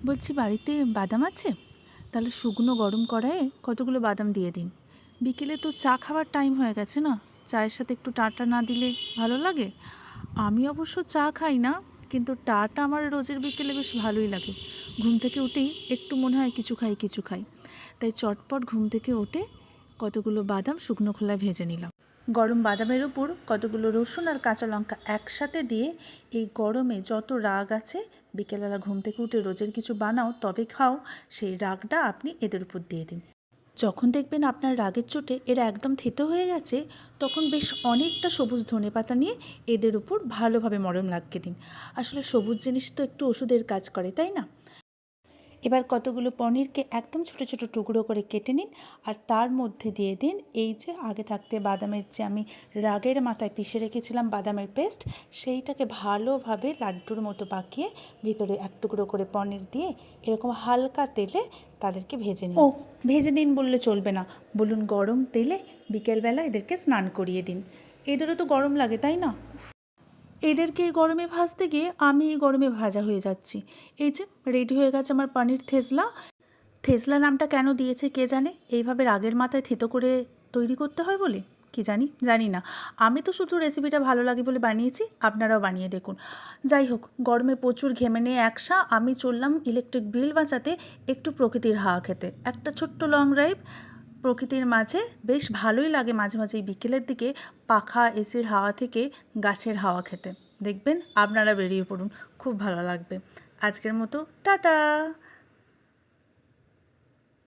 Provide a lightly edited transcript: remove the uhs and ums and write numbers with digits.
বলছি বাড়িতে বাদাম আছে? তাহলে শুকনো গরম কড়াইয়ে কতগুলো বাদাম দিয়ে দিন। বিকেলে তো চা খাওয়ার টাইম হয়ে গেছে না, চায়ের সাথে একটু টাটা না দিলে ভালো লাগে? আমি অবশ্য চা খাই না, কিন্তু টাটা আমার রোজের বিকেলে বেশ ভালোই লাগে। ঘুম থেকে উঠেই একটু মনে হয় কিছু খাই কিছু খাই, তাই চটপট ঘুম থেকে উঠে কতগুলো বাদাম শুকনো খোলায় ভেজে নিলাম। গরম বাদামের উপর কতগুলো রসুন আর কাঁচা লঙ্কা একসাথে দিয়ে, এই গরমে যত রাগ আছে, বিকেলবেলা ঘুম থেকে উঠে রোজের কিছু বানাও তবে খাও, সেই রাগটা আপনি এদের উপর দিয়ে দিন। যখন দেখবেন আপনার রাগের চোটে এরা একদম থেতো হয়ে গেছে, তখন বেশ অনেকটা সবুজ ধনেপাতা নিয়ে এদের উপর ভালোভাবে মলম লাগিয়ে দিন। আসলে সবুজ জিনিস তো একটু ওষুধের কাজ করে, তাই না? এবার কতগুলো পনিরকে একদম ছোটো ছোটো টুকরো করে কেটে নিন, আর তার মধ্যে দিয়ে দিন এই যে আগে থাকতে বাদামের যে আমি রাগের মাথায় পিষে রেখেছিলাম বাদামের পেস্ট, সেইটাকে ভালোভাবে লাড্ডুর মতো পাকিয়ে ভিতরে এক টুকরো করে পনির দিয়ে এরকম হালকা তেলে তাদেরকে ভেজে নিন। ও, ভেজে নিন বললে চলবে না, বলুন গরম তেলে বিকেলবেলা এদেরকে স্নান করিয়ে দিন। এদেরও তো গরম লাগে, তাই না? এদেরকে এই গরমে ভাজতে গিয়ে আমি এই গরমে ভাজা হয়ে যাচ্ছি। এই যে রেডি হয়ে গেছে আমার পনির থেজলা। থেজলা নামটা কেন দিয়েছে কে জানে, এইভাবে রাগের মাথায় থেতো করে তৈরি করতে হয় বলে কি জানি না। আমি তো শুধু রেসিপিটা ভালো লাগে বলে বানিয়েছি, আপনারাও বানিয়ে দেখুন। যাই হোক, গরমে প্রচুর ঘেমে নিয়ে একসা আমি চললাম ইলেকট্রিক বিল বাঁচাতে একটু প্রকৃতির হাওয়া খেতে। একটা ছোট্ট লং ড্রাইভ প্রকৃতির মাঝে বেশ ভালোই লাগে মাঝে মাঝে এই বিকেলের দিকে পাখা এসির হাওয়া থেকে গাছের হাওয়া খেতে। দেখবেন আপনারা বেরিয়ে পড়ুন, খুব ভালো লাগবে। আজকের মতো টাটা।